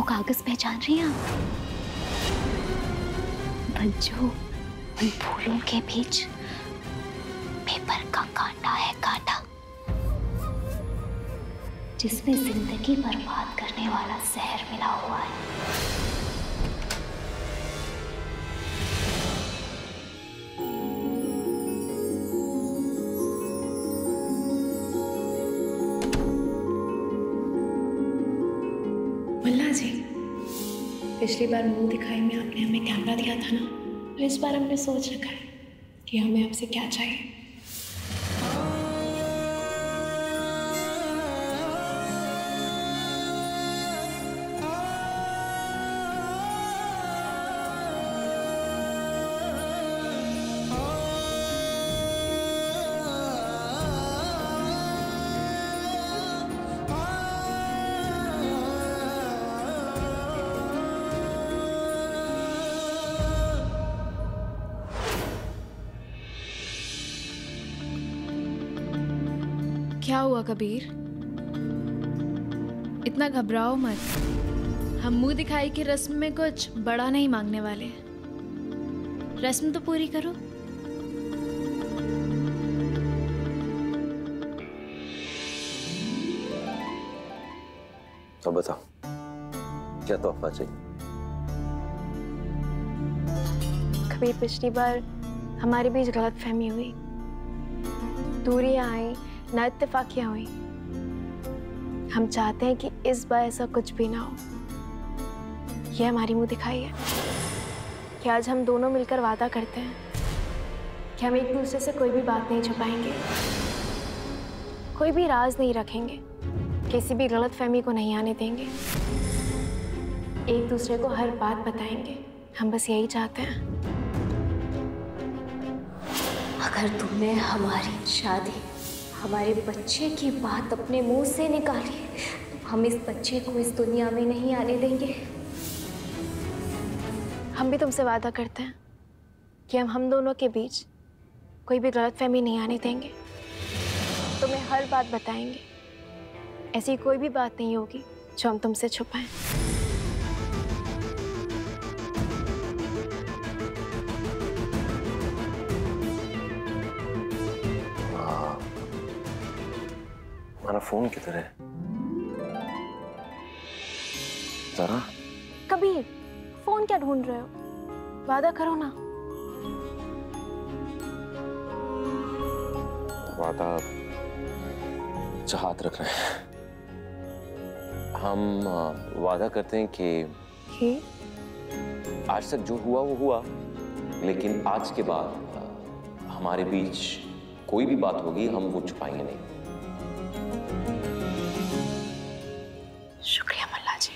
कागज पहचान रही हैं आप? बच्चों, उन फूलों के बीच पेपर का कांटा है, कांटा, जिसमें जिंदगी बर्बाद करने वाला जहर मिला हुआ है। मुल्ला जी, पिछली बार मुंह दिखाई में आपने हमें कैमरा दिया था ना, और इस बार हमने सोच रखा है कि हमें आपसे क्या चाहिए। क्या हुआ कबीर? इतना घबराओ मत। हम मुंह दिखाई की रस्म में कुछ बड़ा नहीं मांगने वाले। रस्म तो पूरी करो। तो बताओ, क्या तोहफा चाहिए? कबीर, पिछली बार हमारे बीच गलतफहमी हुई, दूरियां आई, ना इत्तेफाकियां हुई। हम चाहते हैं कि इस बार ऐसा कुछ भी ना हो। यह हमारी मुंह दिखाई है कि आज हम दोनों मिलकर वादा करते हैं कि हम एक दूसरे से कोई भी बात नहीं छुपाएंगे, कोई भी राज नहीं रखेंगे, किसी भी गलतफहमी को नहीं आने देंगे, एक दूसरे को हर बात बताएंगे। हम बस यही चाहते हैं। अगर तुमने हमारी शादी, हमारे बच्चे की बात अपने मुंह से निकाली तो हम इस बच्चे को इस दुनिया में नहीं आने देंगे। हम भी तुमसे वादा करते हैं कि हम दोनों के बीच कोई भी गलतफहमी नहीं आने देंगे, तुम्हें हर बात बताएंगे। ऐसी कोई भी बात नहीं होगी जो हम तुमसे छुपाएं। हमारा फोन किधर है? जरा। कबीर, फोन क्या ढूंढ रहे हो? वादा करो ना। वादा चाहत रख रहे हैं। हम वादा करते हैं कि आज तक जो हुआ वो हुआ, लेकिन आज के बाद हमारे बीच कोई भी बात होगी हम वो छुपाएंगे नहीं। शुक्रिया मुल्ला जी।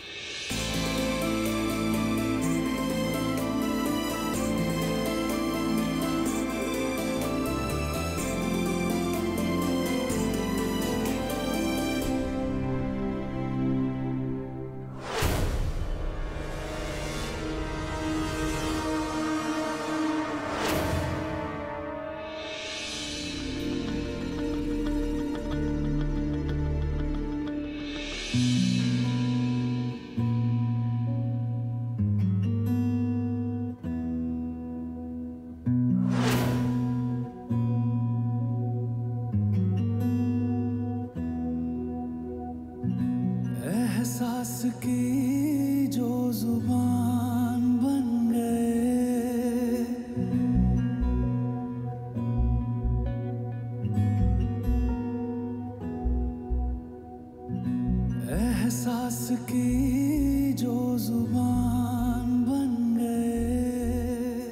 एहसास की जो जुबान बन गए, एहसास की जो जुबान बन गए,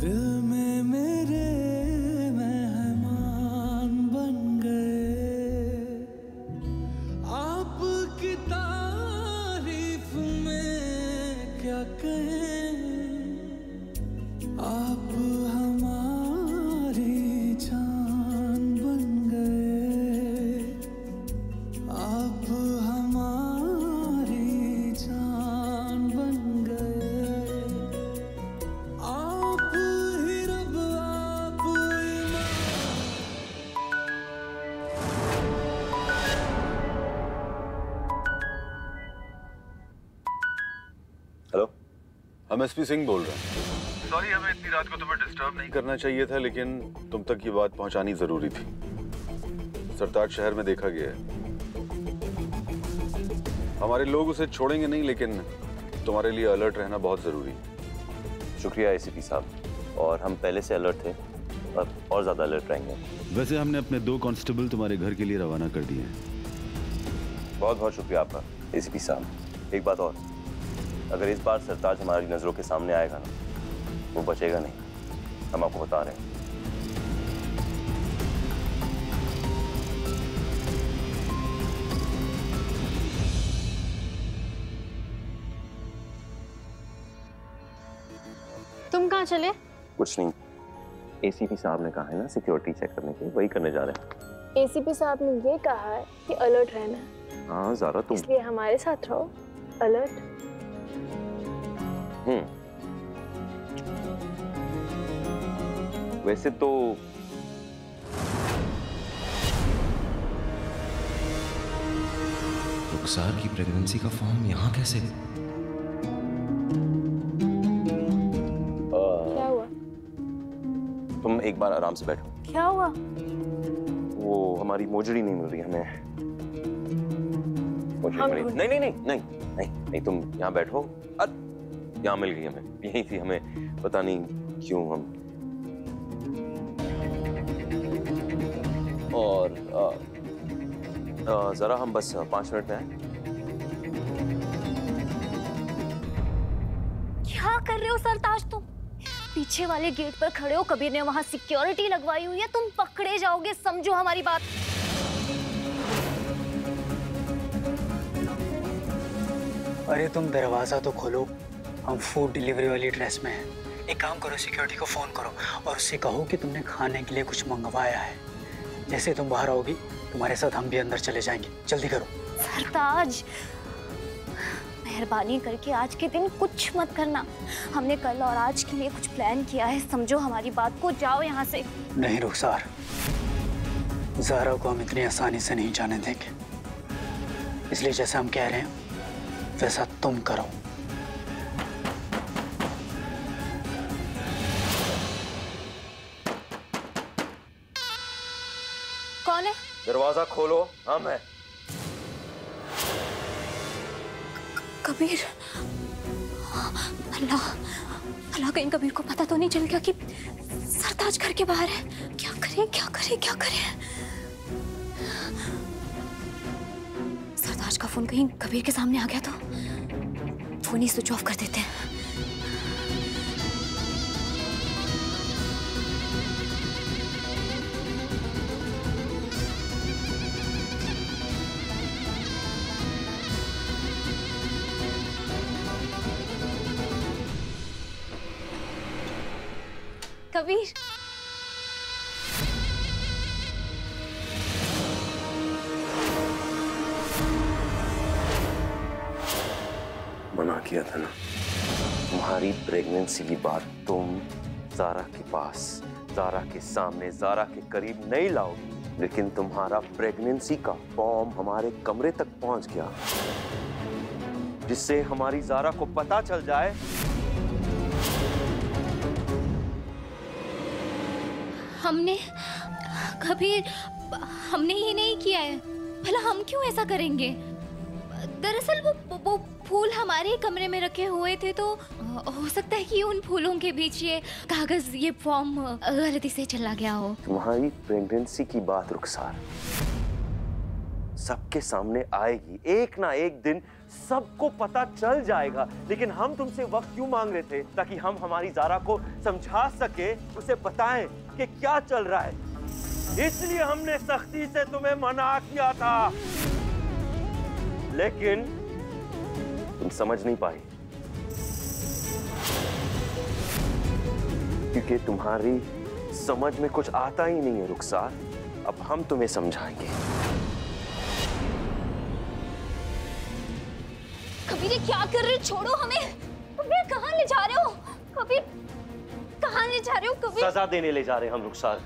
दिल में मेरे मेहमान बन गए। आपकी तारीफ में क्या कहें, आप हमारी जान बन गए, आप हमारी जान हम एसपी सिंह बोल रहे हैं। सॉरी, हमें इतनी रात को तुम्हें डिस्टर्ब नहीं करना चाहिए था, लेकिन तुम तक ये बात पहुंचानी जरूरी थी। सरताज शहर में देखा गया है। हमारे लोग उसे छोड़ेंगे नहीं, लेकिन तुम्हारे लिए अलर्ट रहना बहुत जरूरी है। शुक्रिया एसीपी साहब, और हम पहले से अलर्ट थे और ज्यादा अलर्ट रहेंगे। वैसे हमने अपने 2 कांस्टेबल तुम्हारे घर के लिए रवाना कर दिए हैं। बहुत बहुत शुक्रिया आपका एसीपी साहब। एक बात और, अगर इस बार सरताज हमारी नजरों के सामने आएगा ना, वो बचेगा नहीं, हम आपको बता रहे हैं। तुम कहाँ चले? कुछ नहीं, एसीपी साहब ने कहा है ना सिक्योरिटी चेक करने के, वही करने जा रहे हैं। एसीपी साहब ने ये कहा है कि अलर्ट रहना है। हाँ ज़ारा, तुम इसलिए हमारे साथ रहो, अलर्ट। वैसे तो रुखसार की प्रेगनेंसी का फॉर्म यहाँ कैसे? क्या हुआ? तुम एक बार आराम से बैठो। क्या हुआ? वो हमारी मोजड़ी नहीं मिल रही हमें। नहीं नहीं नहीं नहीं नहीं नहीं, तुम यहाँ बैठो। यहाँ मिल गई हमें, यही थी, हमें पता नहीं क्यों हम। और जरा हम बस 5 मिनट में आए। क्या कर रहे हो सरताज तुम? पीछे वाले गेट पर खड़े हो, कबीर ने वहां सिक्योरिटी लगवाई हुई है, तुम पकड़े जाओगे, समझो हमारी बात। अरे तुम दरवाजा तो खोलो, हम फूड डिलीवरी वाली ड्रेस में हैं। एक काम करो, सिक्योरिटी को फोन करो और उससे कहो कि तुमने खाने के लिए कुछ मंगवाया है। जैसे तुम बाहर आओगी, तुम्हारे साथ हम भी अंदर चले जाएंगे। जल्दी करो। सरताज, मेहरबानी करके आज के दिन कुछ मत करना। हमने कल और आज के लिए कुछ प्लान किया है, समझो हमारी बात को। जाओ यहाँ से। नहीं रुखसार, ज़ारा को हम इतनी आसानी से नहीं जाने देंगे, इसलिए जैसा हम कह रहे हैं वैसा तुम करो। कौन है? दरवाजा खोलो, हम हैं। कबीर, अल्लाह अल्लाह, कहीं कबीर को पता तो नहीं चल गया कि सरताज घर के बाहर है। क्या करें क्या करें क्या करें? सरताज का फोन कहीं कबीर के सामने आ गया तो फोन ही स्विच ऑफ कर देते हैं। कबीर, मना किया था ना, तुम्हारी प्रेगनेंसी की बात तुम ज़ारा के पास, ज़ारा के सामने, ज़ारा के करीब नहीं लाओगी, लेकिन तुम्हारा प्रेगनेंसी का फॉर्म हमारे कमरे तक पहुंच गया, जिससे हमारी ज़ारा को पता चल जाए। हमने कभी, हमने ही नहीं किया है। भला हम क्यों ऐसा करेंगे? दरअसल वो फूल हमारे कमरे में रखे हुए थे, तो हो सकता है कि उन फूलों के बीच ये कागज, ये फॉर्म गलती से चला गया हो। तुम्हारी प्रेगनेंसी की बात रुखसार सबके सामने आएगी, एक ना एक दिन सबको पता चल जाएगा। लेकिन हम तुमसे वक्त क्यों मांग रहे थे? ताकि हम हमारी ज़ारा को समझा सके, उसे बताएं कि क्या चल रहा है। इसलिए हमने सख्ती से तुम्हें मना किया था, लेकिन तुम समझ नहीं पाई, क्योंकि तुम्हारी समझ में कुछ आता ही नहीं है रुखसार। अब हम तुम्हें समझाएंगे। कबीर, क्या कर रहे हो? छोड़ो हमें। कबीर, कहाँ ले जा रहे हो? कबीर, कहाँ ले जा रहे हो? कबीर, सजा देने ले जा रहे हैं हम रुखसार।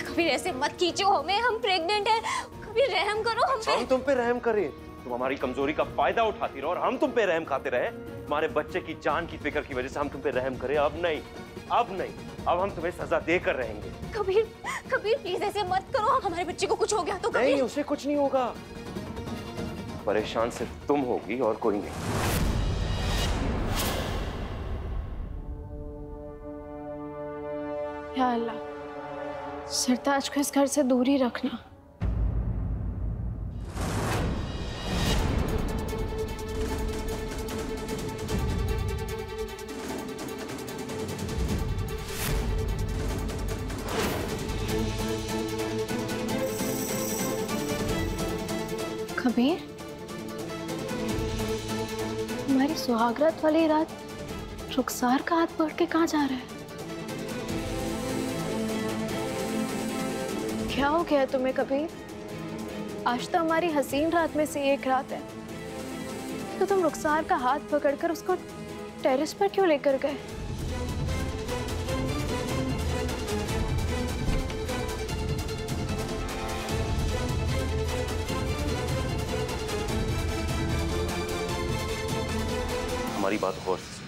कबीर ऐसे मत खींचो हमें, हम प्रेग्नेंट हैं। कबीर रहम करो हम पे। हम तुम पे रहम करें, तुम हमारी कमजोरी का फायदा उठाती रहो और हम तुम पे रहम खाते रहे। तुम्हारे बच्चे की जान की फिक्र की वजह से हम तुम पे रहम करें? अब नहीं, अब नहीं, अब हम तुम्हें सजा देकर रहेंगे। कबीर, कबीर प्लीज ऐसे मत करो, हमारे बच्चे को कुछ हो गया तो कबीर। नहीं, उसे कुछ नहीं होगा। परेशान सिर्फ तुम होगी और कोई नहीं। या अल्लाह, सरताज को इस घर से दूर ही रखना। कबीर, हमारी सुहागरात वाली रात रुखसार का हाथ पकड़ के कहाँ जा रहा है? क्या हो गया तुम्हें कबीर? आज तो हमारी हसीन रात में से एक रात है, तो तुम रुखसार का हाथ पकड़कर उसको टेरेस पर क्यों लेकर गए? हमारी बात गौर से सुनो।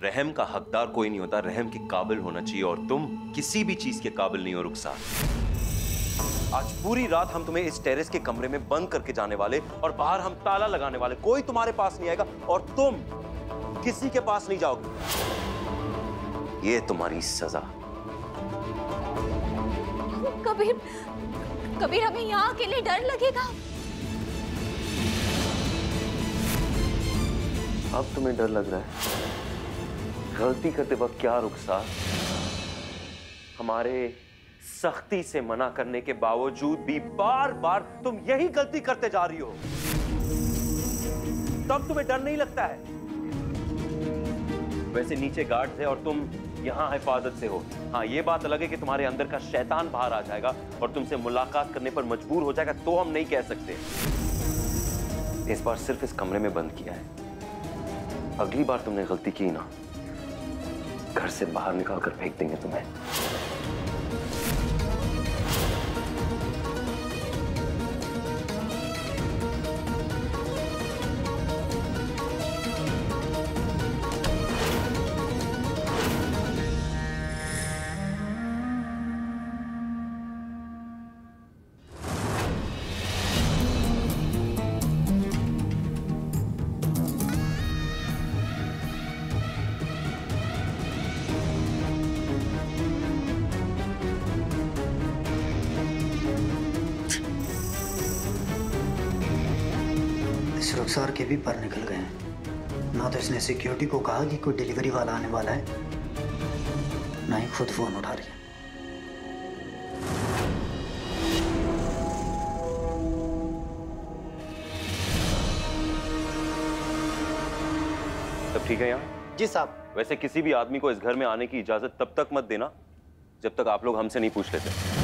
रहम का हकदार कोई नहीं होता, रहम के काबिल होना चाहिए, और तुम किसी भी चीज के काबिल नहीं हो रुखसार। आज पूरी रात हम तुम्हें इस टेरेस के कमरे में बंद करके जाने वाले और बाहर हम ताला लगाने वाले। कोई तुम्हारे पास नहीं आएगा और तुम किसी के पास नहीं जाओगे। ये तुम्हारी सजा। कबीर, कबीर हमें यहाँ अकेले डर लगेगा। अब तुम्हें डर लग रहा है? गलती करते वक्त क्या रुखसार, हमारे सख्ती से मना करने के बावजूद भी बार बार तुम यही गलती करते जा रही हो। तब तुम्हें डर नहीं लगता है? वैसे नीचे गार्ड थे और तुम यहाँ हिफाजत से हो। हाँ, ये बात अलग है कि तुम्हारे अंदर का शैतान बाहर आ जाएगा और तुमसे मुलाकात करने पर मजबूर हो जाएगा, तो हम नहीं कह सकते। इस बार सिर्फ इस कमरे में बंद किया है। अगली बार तुमने गलती की ना, घर से बाहर निकाल कर फेंक देंगे तुम्हें। रुखसार के भी पर निकल गए हैं। ना तो इसने सिक्योरिटी को कहा कि कोई डिलीवरी वाला आने वाला है, ना ही खुद फोन उठा रही है। सब ठीक है यहाँ? जी साहब। वैसे किसी भी आदमी को इस घर में आने की इजाजत तब तक मत देना जब तक आप लोग हमसे नहीं पूछ लेते।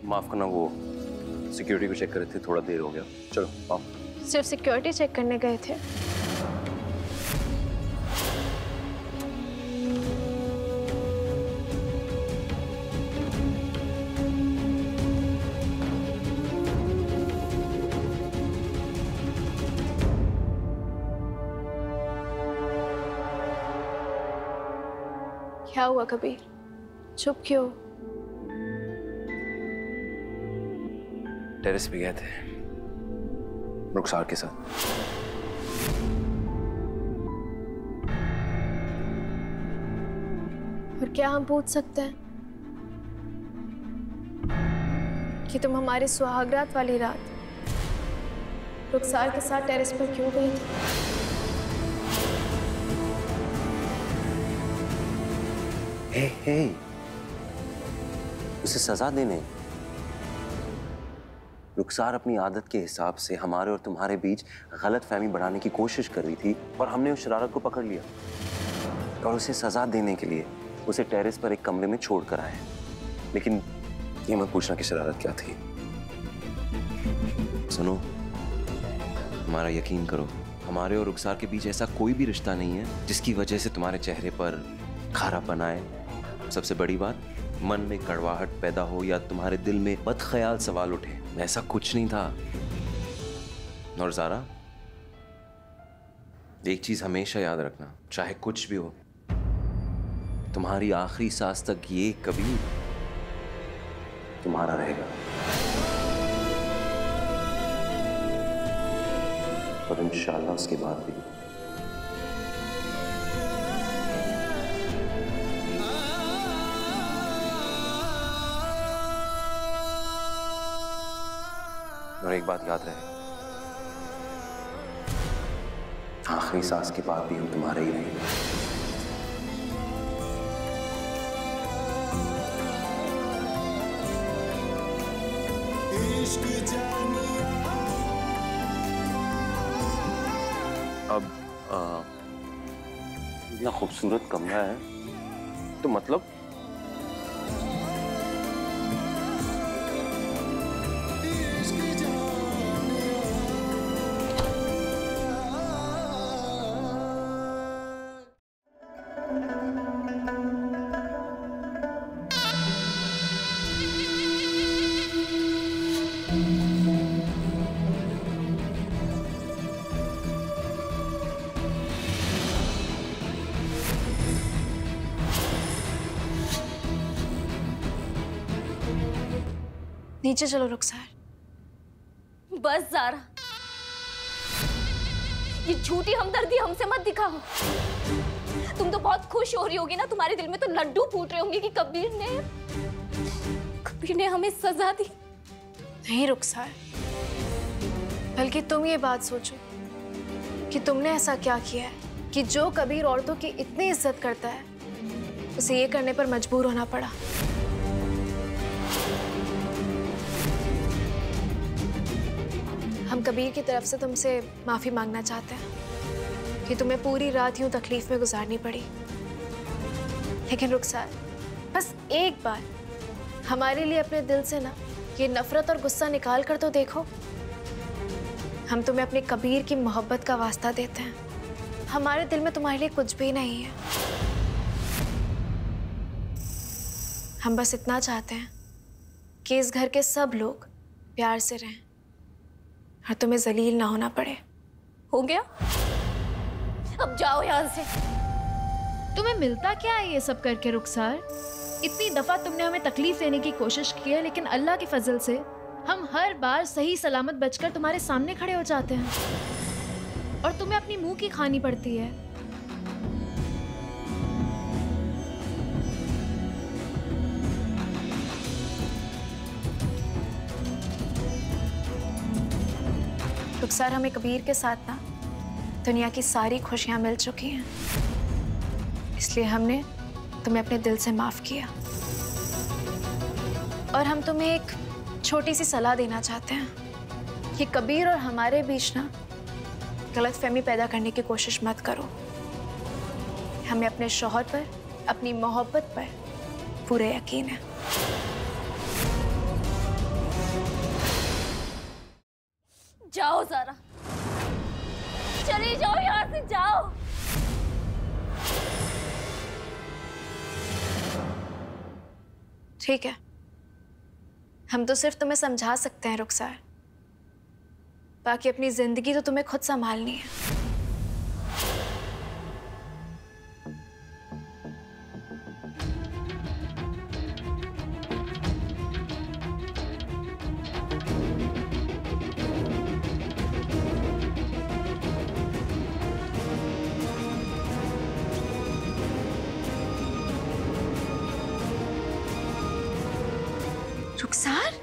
माफ करना, वो सिक्योरिटी को चेक कर रहे थे, थोड़ा देर हो गया। चलो आओ। सिर्फ सिक्योरिटी चेक करने गए थे? क्या हुआ कबीर, चुप क्यों? टेरेस पे गए थे रुखसार के साथ। और क्या हम पूछ सकते हैं कि तुम हमारे सुहागरात वाली रात रुखसार के साथ टेरेस पर क्यों गई थी? हे, उसे सजा देने। रुखसार अपनी आदत के हिसाब से हमारे और तुम्हारे बीच गलत फहमी बढ़ाने की कोशिश कर रही थी और हमने उस शरारत को पकड़ लिया और उसे सजा देने के लिए उसे टेरेस पर एक कमरे में छोड़ कर आए। लेकिन ये मत पूछना कि शरारत क्या थी। सुनो, हमारा यकीन करो, हमारे और रुखसार के बीच ऐसा कोई भी रिश्ता नहीं है जिसकी वजह से तुम्हारे चेहरे पर खारापन आए। सबसे बड़ी बात, मन में कड़वाहट पैदा हो या तुम्हारे दिल में बदख्याल सवाल उठे, ऐसा कुछ नहीं था। और ज़ारा, एक चीज हमेशा याद रखना, चाहे कुछ भी हो, तुम्हारी आखिरी सांस तक ये कभी तुम्हारा रहेगा। और इंशाल्लाह उसके बाद भी। और एक बात याद रहे, आखिरी सांस के बाद भी हम तुम्हारे ही रहेंगे। अब इतना खूबसूरत कमरा है तो मतलब नीचे चलो रुखसार। बस ज़ारा, ये झूठी हमदर्दी हमसे मत दिखाओ। तुम तो बहुत खुश हो रही होगी ना, तुम्हारे दिल में तो लड्डू फूट रहे होंगे कि कबीर ने हमें सजा दी। नहीं रुखसार, बल्कि तुम ये बात सोचो कि तुमने ऐसा क्या किया है कि जो कबीर औरतों की इतनी इज्जत करता है उसे ये करने पर मजबूर होना पड़ा। हम कबीर की तरफ से तुमसे माफी मांगना चाहते हैं कि तुम्हें पूरी रात यूं तकलीफ में गुजारनी पड़ी। लेकिन रुखसार, बस एक बार हमारे लिए अपने दिल से ना ये नफरत और गुस्सा निकाल कर तो देखो। हम तुम्हें अपने कबीर की मोहब्बत का वास्ता देते हैं। हमारे दिल में तुम्हारे लिए कुछ भी नहीं है। हम बस इतना चाहते हैं कि इस घर के सब लोग प्यार से रहें और तुम्हें जलील ना होना पड़े। हो गया, अब जाओ यहाँ से। तुम्हें मिलता क्या है ये सब करके रुखसार? इतनी दफा तुमने हमें तकलीफ देने की कोशिश की है, लेकिन अल्लाह के फजल से हम हर बार सही सलामत बचकर तुम्हारे सामने खड़े हो जाते हैं और तुम्हें अपनी मुंह की खानी पड़ती है। रुखसार, हमें कबीर के साथ ना दुनिया की सारी खुशियां मिल चुकी हैं, इसलिए हमने तुम्हें अपने दिल से माफ किया। और हम तुम्हें एक छोटी सी सलाह देना चाहते हैं कि कबीर और हमारे बीच ना गलतफहमी पैदा करने की कोशिश मत करो। हमें अपने शौहर पर, अपनी मोहब्बत पर पूरा यकीन है। जाओ ज़ारा, चले जाओ यहाँ से, जाओ। ठीक है, हम तो सिर्फ तुम्हें समझा सकते हैं रुखसार, बाकी अपनी जिंदगी तो तुम्हें खुद संभालनी है। रुखसार,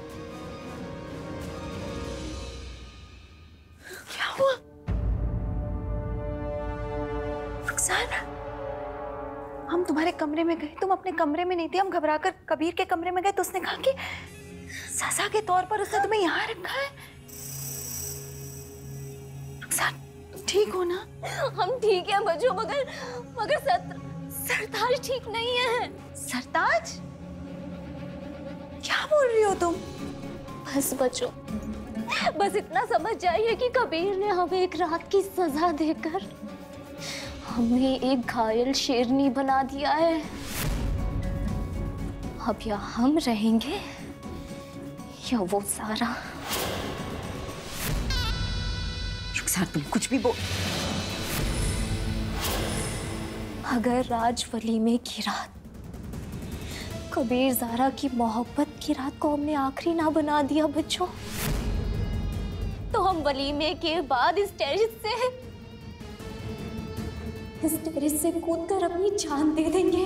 हम तुम्हारे कमरे में गए, तुम अपने कमरे में नहीं थी, हम घबराकर कबीर के कमरे में गए तो उसने कहा कि सजा के तौर पर उसने तुम्हें यहाँ रखा है। ठीक हो ना? हम ठीक है बच्चों, मगर सरताज ठीक नहीं है। सरताज? क्या बोल रही हो तुम? बस बच्चों, बस इतना समझ जाइए कि कबीर ने हमें एक रात की सजा देकर हमें एक घायल शेरनी बना दिया है। अब या हम रहेंगे या वो सारा। रुखसार तुम कुछ भी बोल। अगर राज वलीमे की रात, कबीर ज़ारा की मोहब्बत की रात को हमने आखिरी ना बना दिया बच्चों, तो हम वलीमे के बाद इस टेरेस से कूदकर अपनी जान दे देंगे।